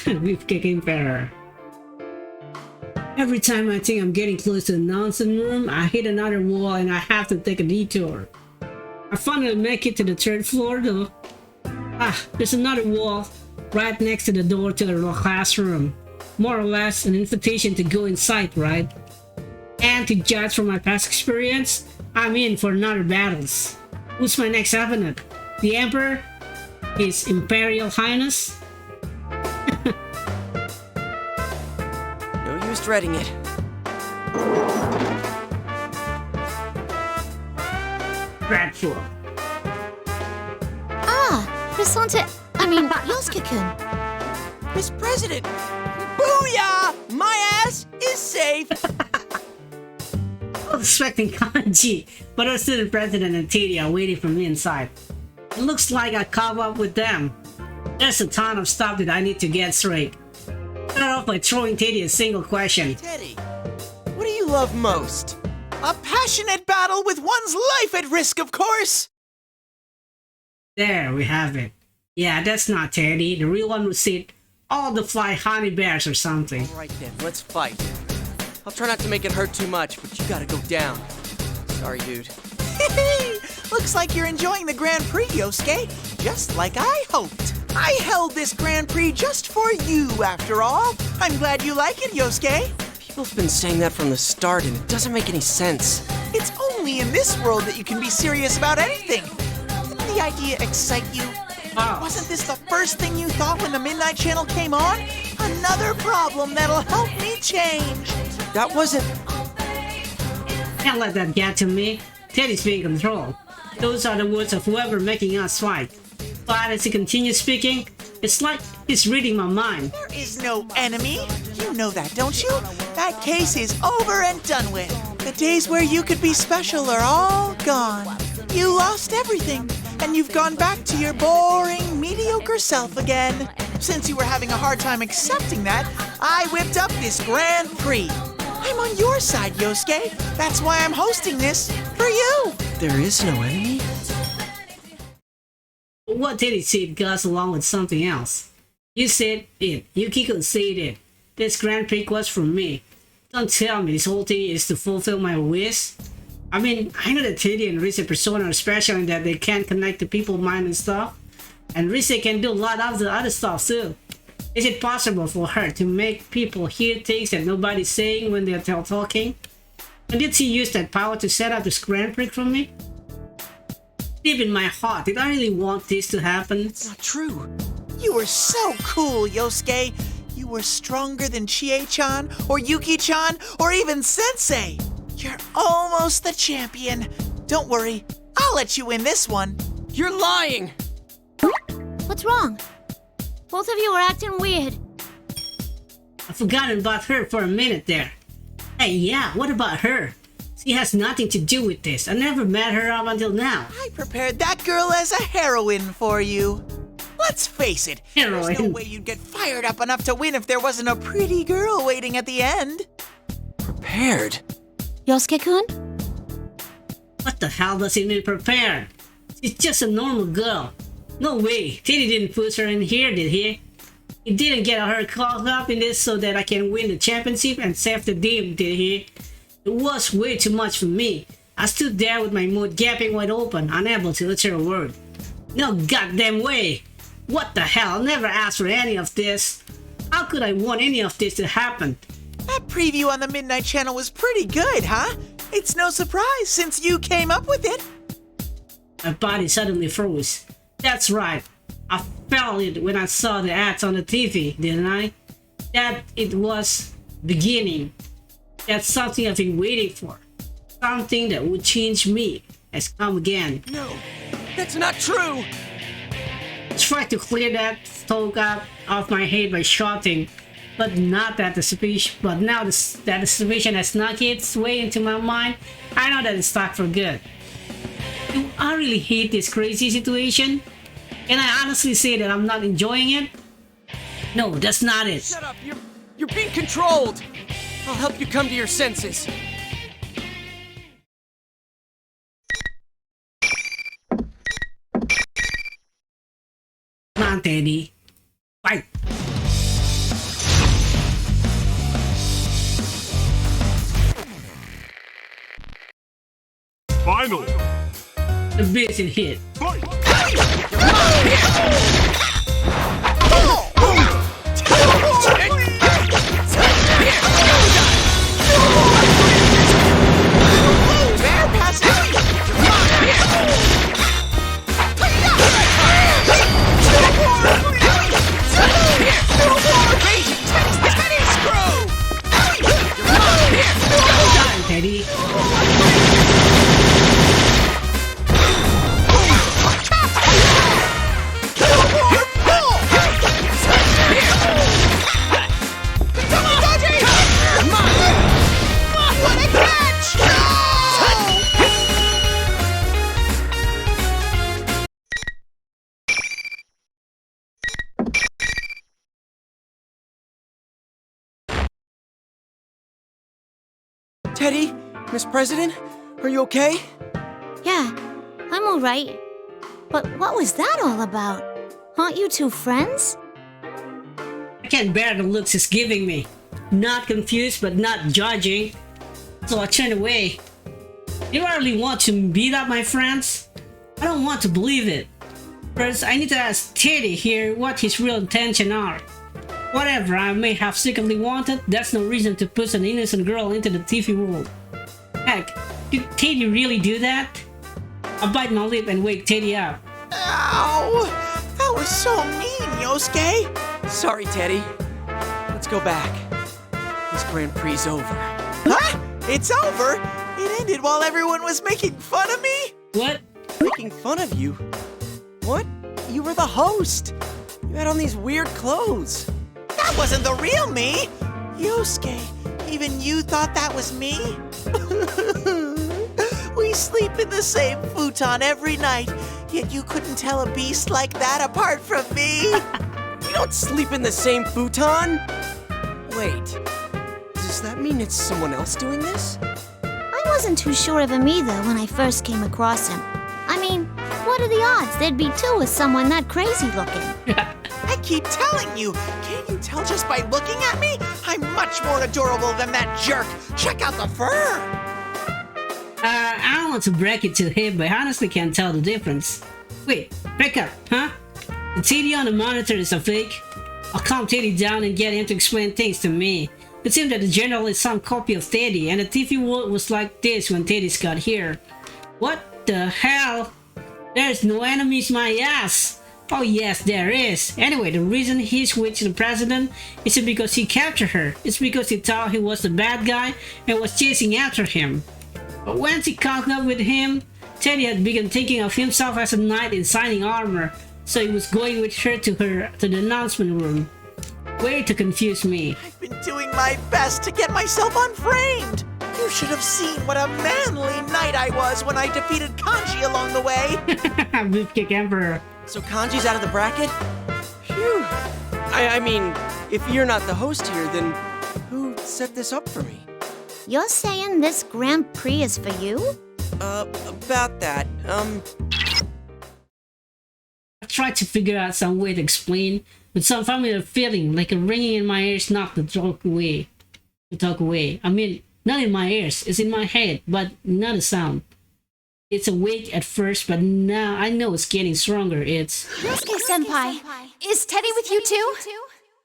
With kicking better. Every time I think I'm getting close to the announcement room, I hit another wall and I have to take a detour. I finally make it to the third floor though. There's another wall right next to the door to the classroom. More or less an invitation to go inside, right? And to judge from my past experience, I'm in for another battles. Who's my next opponent? The Emperor? His Imperial Highness? No use dreading it. Dreadful. Yosuke-kun. Miss President! Booyah! My ass is safe! I was expecting kanji, but our student president and Teddy are waiting for me inside. It looks like I caught up with them. There's a ton of stuff that I need to get straight. Start off by throwing Teddy a single question. Teddy, what do you love most? A passionate battle with one's life at risk, of course! There we have it. Yeah, that's not Teddy. The real one would sit all the fly honey bears or something. Alright then, let's fight. I'll try not to make it hurt too much, but you gotta go down. Sorry, dude. Looks like you're enjoying the Grand Prix, Yosuke. Just like I hoped. I held this Grand Prix just for you, after all. I'm glad you like it, Yosuke. People have been saying that from the start, and it doesn't make any sense. It's only in this world that you can be serious about anything. Didn't the idea excite you? Oh. Wasn't this the first thing you thought when the Midnight Channel came on? Another problem that'll help me change. That wasn't... Can't let that get to me. Teddy's being controlled. Those are the words of whoever making us fight. But as he continues speaking, it's like he's reading my mind. There is no enemy. You know that, don't you? That case is over and done with. The days where you could be special are all gone. You lost everything, and you've gone back to your boring, mediocre self again. Since you were having a hard time accepting that, I whipped up this Grand Prix. I'm on your side, Yosuke. That's why I'm hosting this for you. There is no enemy? What Teddy said goes along with something else. You said it. Yukiko said it. This Grand Prix was from me. Don't tell me this whole thing is to fulfill my wish. I mean, I know that Teddy and Rise persona are special in that they can connect to people's mind and stuff. And Rise can do a lot of the other stuff too. Is it possible for her to make people hear things that nobody's saying when they're talking? And did she use that power to set up this Grand Prix for me? Deep in my heart, did I really want this to happen? It's not true. You were so cool, Yosuke. You were stronger than Chie-chan, or Yuki-chan, or even Sensei. You're almost the champion. Don't worry, I'll let you win this one. You're lying! What's wrong? Both of you are acting weird. I've forgotten about her for a minute there. Hey, yeah, what about her? She has nothing to do with this. I never met her up until now. I prepared that girl as a heroine for you. Let's face it, there's no Heroine. way you'd get fired up enough to win if there wasn't a pretty girl waiting at the end. Prepared? Yosuke-kun? What the hell does it mean prepared? She's just a normal girl. No way, Teddy didn't put her in here, did he? He didn't get her caught up in this so that I can win the championship and save the team, did he? It was way too much for me. I stood there with my mouth gaping wide open, unable to utter a word. No goddamn way! What the hell? I never asked for any of this. How could I want any of this to happen? That preview on the Midnight Channel was pretty good, huh? It's no surprise since you came up with it. My body suddenly froze. That's right. I felt it when I saw the ads on the TV, didn't I? That it was beginning. That's something I've been waiting for. Something that would change me has come again. No, that's not true! I tried to clear that thought out of my head by shouting, but not that the situation. But now that the situation has snuck its way into my mind, I know that it's stuck for good. Do I really hate this crazy situation? Can I honestly say that I'm not enjoying it? No, that's not it. Shut up! You're being controlled! I'll help you come to your senses. Come on, Teddy. Fight! Final. The basic hit. Fight. Teddy. Teddy, Miss President, are you okay? Yeah, I'm alright. But what was that all about? Aren't you two friends? I can't bear the looks he's giving me. Not confused, but not judging. So I turned away. You really want to beat up my friends? I don't want to believe it. First, I need to ask Teddy here what his real intentions are. Whatever I may have secretly wanted, that's no reason to push an innocent girl into the TV world. Heck, did Teddy really do that? I bite my lip and wake Teddy up. Ow! That was so mean, Yosuke! Sorry, Teddy. Let's go back. This Grand Prix's over. Huh? It's over? It ended while everyone was making fun of me? What? Making fun of you? What? You were the host. You had on these weird clothes. That wasn't the real me! Yosuke, even you thought that was me? We sleep in the same futon every night, yet you couldn't tell a beast like that apart from me! We don't sleep in the same futon. Wait, does that mean it's someone else doing this? I wasn't too sure of him either when I first came across him. I mean, what are the odds there'd be two with someone that crazy looking? I keep telling you, can't you tell just by looking at me? I'm much more adorable than that jerk. Check out the fur. I don't want to break it to him, but I honestly can't tell the difference. Wait, back up, huh? The TV on the monitor is a fake? I'll calm Teddy down and get him to explain things to me. It seems that the general is some copy of Teddy, and the TV world was like this when Teddy's got here. What the hell? There's no enemies, my ass! Oh yes, there is. Anyway, the reason he's with the president isn't because he captured her. It's because he thought he was the bad guy and was chasing after him. But once he caught up with him, Teddy had begun thinking of himself as a knight in shining armor, so he was going with her to the announcement room. Way to confuse me. I've been doing my best to get myself unframed. You should have seen what a manly knight I was when I defeated Kanji along the way. Beefcake Emperor. So Kanji's out of the bracket? Phew. I mean, if you're not the host here, then who set this up for me? You're saying this Grand Prix is for you? About that, I tried to figure out some way to explain, but some familiar feeling like a ringing in my ears knocked the talk away. I mean, not in my ears, it's in my head, but not a sound. It's awake at first, but now I know it's getting stronger. It's... Yosuke-senpai, is Teddy with you too?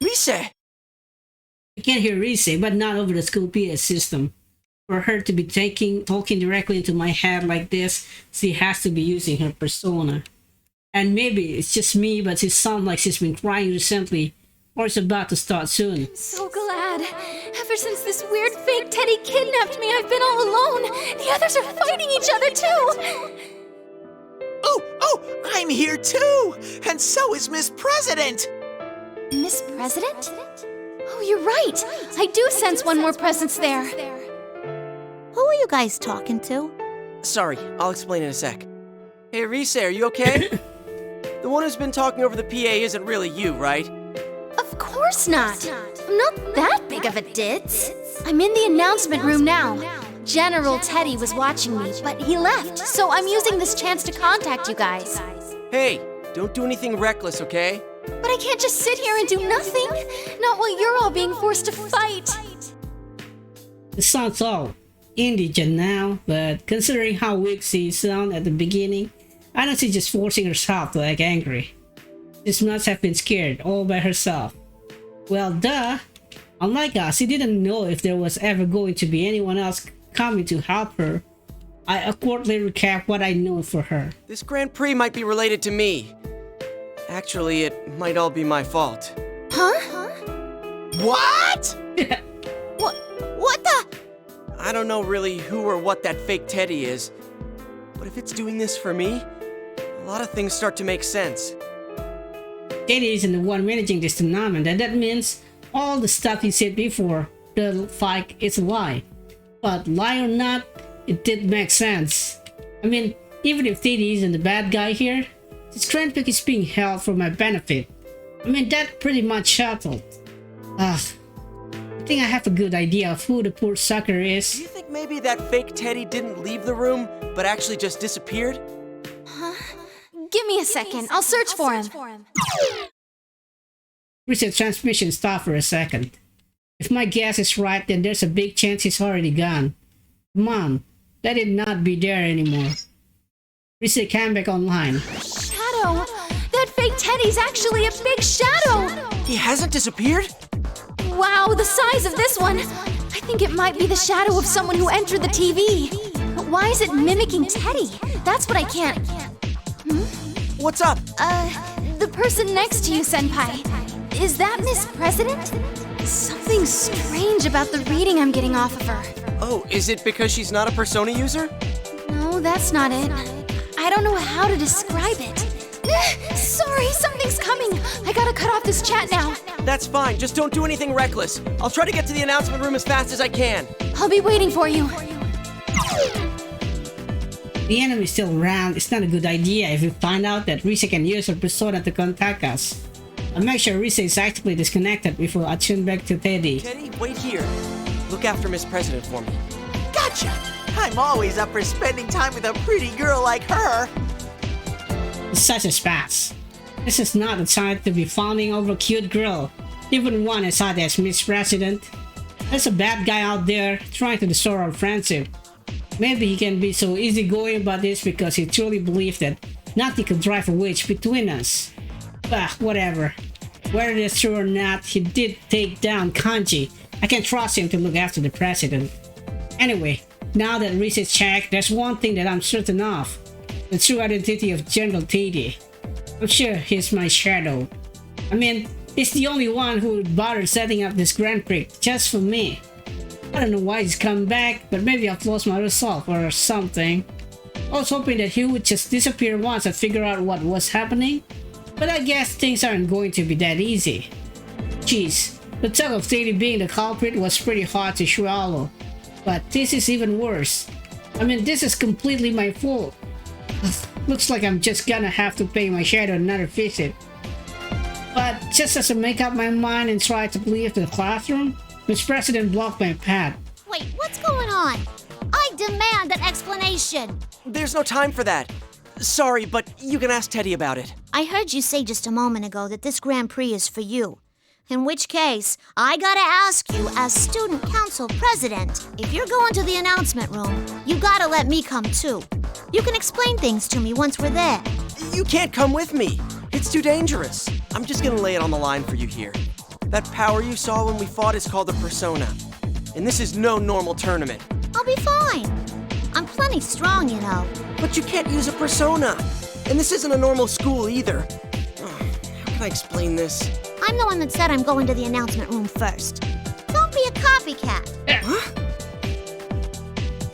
Rise! I can hear Rise, but not over the school PS system. For her to be talking directly into my head like this, she has to be using her persona. And maybe it's just me, but she sounds like she's been crying recently, or it's about to start soon. I'm so glad. Ever since this weird fake Teddy kidnapped me, I've been all alone. The others are fighting each other too. Oh, I'm here too! And so is Miss President! Miss President? Oh, you're right. I do sense one more presence there. Who are you guys talking to? Sorry, I'll explain in a sec. Hey, Rise, are you okay? The one who's been talking over the PA isn't really you, right? Of course not. I'm not that big of a ditz. I'm in the announcement room now. General Teddy was watching me, but he left, so I'm using this chance to contact you guys. Hey, don't do anything reckless, okay? But I can't just sit here and do nothing. Not while you're all being forced to fight. It sounds all. indigent now, but considering how weak she sounded at the beginning, I know she's just forcing herself to act angry. She must have been scared all by herself. Well, duh! Unlike us, she didn't know if there was ever going to be anyone else coming to help her. I awkwardly recap what I know for her. This Grand Prix might be related to me. Actually, it might all be my fault. Huh? What? What the? I don't know really who or what that fake Teddy is, but if it's doing this for me, a lot of things start to make sense. Teddy isn't the one managing this tournament, and that means all the stuff he said before, the like, it's a lie. But lie or not, it did make sense. I mean, even if Teddy isn't the bad guy here, this Grand Prix is being held for my benefit. I mean, that pretty much settled. I think I have a good idea of who the poor sucker Do is. you think maybe that fake Teddy didn't leave the room, but actually just disappeared? Give me a second. I'll search for him. Reset transmission stop for a second. If my guess is right, then there's a big chance he's already gone. Come on, let it not be there anymore. Reset came back online. Shadow! That fake Teddy's actually a big shadow! He hasn't disappeared? Wow, the size of this one! I think it might be the shadow of someone who entered the TV. But why is it mimicking Teddy? That's what I can't... What's up? The person next to you, Senpai. Is that Miss President? Something strange about the reading I'm getting off of her. Oh, is it because she's not a Persona user? No, that's not it. I don't know how to describe it. Sorry, something's coming. I gotta cut off this chat now. That's fine, just don't do anything reckless. I'll try to get to the announcement room as fast as I can. I'll be waiting for you. The enemy's still around. It's not a good idea if we find out that Risa can use her persona to contact us. I'll make sure Risa is actively disconnected before I tune back to Teddy. Teddy, wait here. Look after Miss President for me. Gotcha! I'm always up for spending time with a pretty girl like her. It's such a spaz. This is not the time to be fawning over a cute girl, even one as hot as Miss President. There's a bad guy out there trying to destroy our friendship. Maybe he can be so easygoing about this because he truly believes that nothing could drive a wedge between us. But whatever. Whether it's true or not, he did take down Kanji. I can trust him to look after the president. Anyway, now that Risa's checked, there's one thing that I'm certain of. The true identity of General Teddy. I'm sure he's my shadow. I mean, he's the only one who would bother setting up this Grand Prix just for me. I don't know why he's come back, but maybe I've lost my resolve or something. I was hoping that he would just disappear once I figure out what was happening, but I guess things aren't going to be that easy. Jeez, the talk of Teddy being the culprit was pretty hard to swallow, but this is even worse. I mean, this is completely my fault. Looks like I'm just gonna have to pay my shadow another visit. But just as I make up my mind and try to leave the classroom, Miss President blocked my path. Wait, what's going on? I demand an explanation. There's no time for that. Sorry, but you can ask Teddy about it. I heard you say just a moment ago that this Grand Prix is for you. In which case, I gotta ask you as student council president, if you're going to the announcement room, you gotta let me come too. You can explain things to me once we're there. You can't come with me. It's too dangerous. I'm just gonna lay it on the line for you here. That power you saw when we fought is called a persona. And this is no normal tournament. I'll be fine. I'm plenty strong, you know. But you can't use a persona. And this isn't a normal school either. How can I explain this? I'm the one that said I'm going to the announcement room first. Don't be a copycat.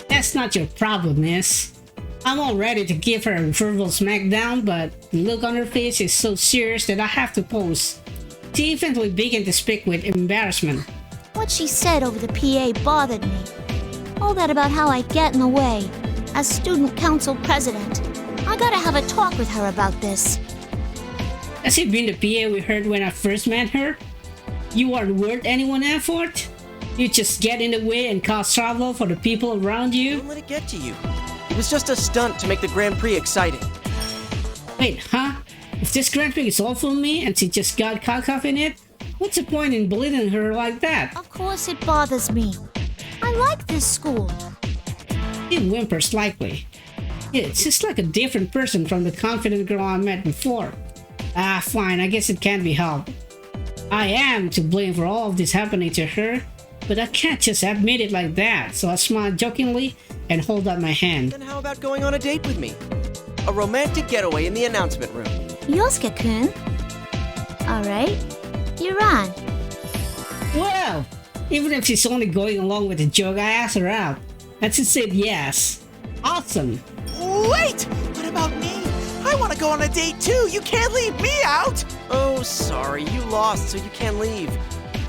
That's not your problem, miss. I'm all ready to give her a verbal smackdown, but the look on her face is so serious that I have to pause. She eventually began to speak with embarrassment. What she said over the PA bothered me. All that about how I get in the way. As student council president, I gotta have a talk with her about this. Has it been the PA we heard when I first met her? You aren't worth anyone's effort? You just get in the way and cause trouble for the people around you? Don't let it get to you. It was just a stunt to make the Grand Prix exciting. Wait, huh? If this Grand Prix is all for me and she just got caught up in it, what's the point in belittling her like that? Of course it bothers me. I like this school. He whimpers slightly. It's just like a different person from the confident girl I met before. Ah, fine, I guess it can't be helped. I am to blame for all of this happening to her, but I can't just admit it like that, so I smile jokingly and hold out my hand. Then how about going on a date with me? A romantic getaway in the announcement room. Yosuke-kun. Alright, you're on. Well, even if she's only going along with the joke, I asked her out, and she said yes. Awesome. Wait! What about me? I want to go on a date too. You can't leave me out. Oh, sorry, you lost, so you can't leave.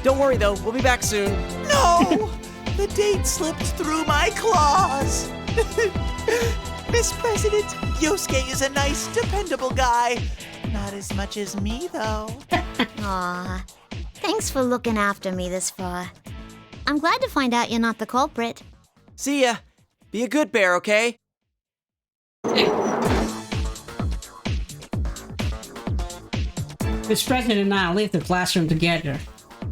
Don't worry though, we'll be back soon. No! The date slipped through my claws. Miss President, Yosuke is a nice, dependable guy. Not as much as me, though. Aw, thanks for looking after me this far. I'm glad to find out you're not the culprit. See ya. Be a good bear, okay? Miss President and I leave the classroom together.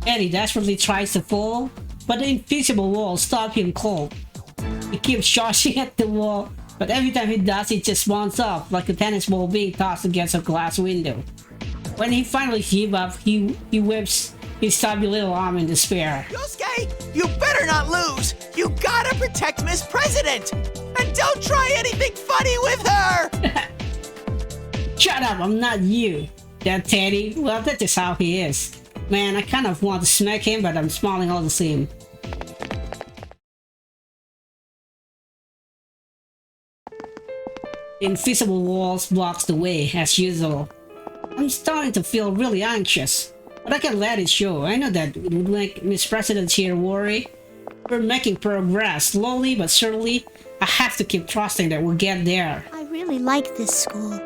Eddie desperately tries to fall, but the invisible wall stops him cold. He keeps charging at the wall, but every time he does, it just bounces off like a tennis ball being tossed against a glass window. When he finally gives up, he whips his stubby little arm in despair. Yosuke, you better not lose. You gotta protect Miss President. And don't try anything funny with her. Shut up, I'm not you. That Teddy, well, that's just how he is. Man, I kind of want to smack him, but I'm smiling all the same. Invisible walls blocks the way, as usual. I'm starting to feel really anxious, but I can't let it show. I know that it would make Miss President here worry. We're making progress, slowly but surely. I have to keep trusting that we'll get there. I really like this school.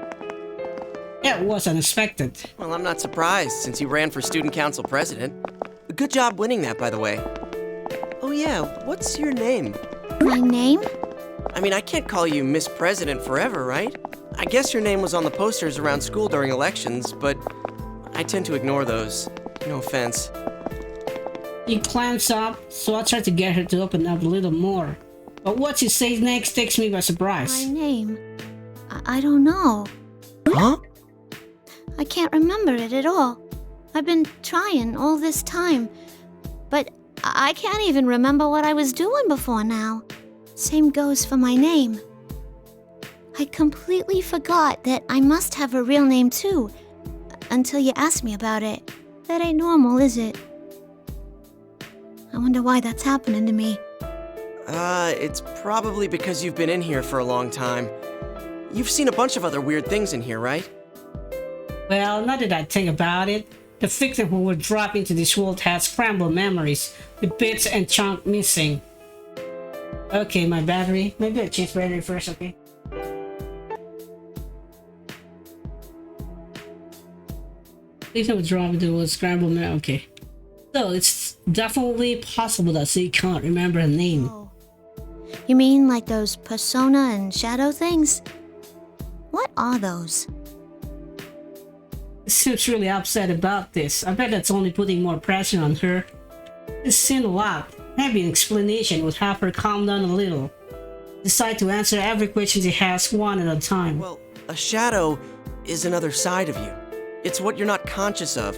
That was unexpected. Well, I'm not surprised, since you ran for student council president. Good job winning that, by the way. Oh yeah, what's your name? My name? I mean, I can't call you Miss President forever, right? I guess your name was on the posters around school during elections, but I tend to ignore those. No offense. He climbs up, so I try to get her to open up a little more. But what she says next takes me by surprise. My name? I don't know. Huh? I can't remember it at all. I've been trying all this time, but I can't even remember what I was doing before now. Same goes for my name. I completely forgot that I must have a real name too, until you asked me about it. That ain't normal, is it? I wonder why that's happening to me. It's probably because you've been in here for a long time. You've seen a bunch of other weird things in here, right? Well, now that I think about it, the victim who would drop into this world has scrambled memories, with bits and chunks missing. Okay, my battery. Maybe I'll change battery first, okay? Victim would drop into a scrambled memory, okay. So, it's definitely possible that she can't remember her name. Oh. You mean like those persona and shadow things? What are those? Seems really upset about this. I bet that's only putting more pressure on her. It's seen a lot. Maybe an explanation would help her calm down a little. Decide to answer every question she has one at a time. Well, a shadow is another side of you. It's what you're not conscious of,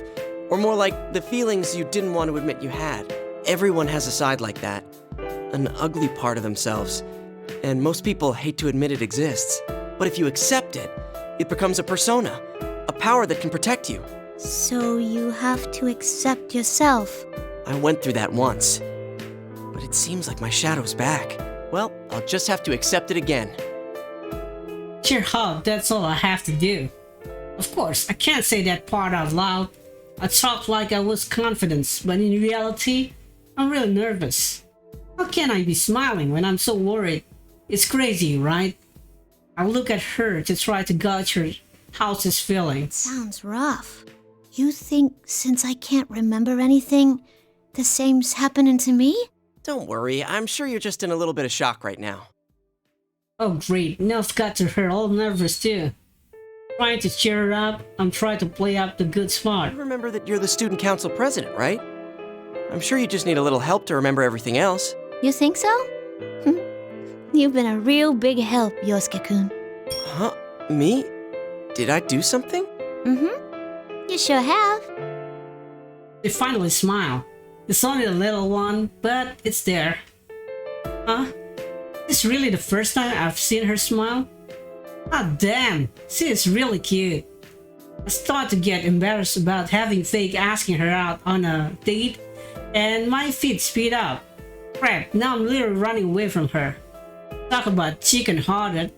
or more like the feelings you didn't want to admit you had. Everyone has a side like that, an ugly part of themselves, and most people hate to admit it exists. But if you accept it, it becomes a persona, a power that can protect you. So you have to accept yourself. I went through that once, but it seems like my shadow's back. Well, I'll just have to accept it again. Cheer up, that's all I have to do. Of course, I can't say that part out loud. I talk like I was confident, but in reality, I'm really nervous. How can I be smiling when I'm so worried? It's crazy, right? I look at her to try to gauge her how's feeling. Sounds rough. You think since I can't remember anything, the same's happening to me? Don't worry, I'm sure you're just in a little bit of shock right now. Oh great, now I've got her all nervous too. Trying to cheer her up, I'm trying to play up the good sport. You remember that you're the student council president, right? I'm sure you just need a little help to remember everything else. You think so? You've been a real big help, Yosuke-kun. Huh? Me? Did I do something? Mm-hmm. You sure have. They finally smile. It's only a little one, but it's there. Huh? Is this really the first time I've seen her smile? Ah, damn, she is really cute. I start to get embarrassed about having Fake asking her out on a date, and my feet speed up. Crap, now I'm literally running away from her. Talk about chicken-hearted.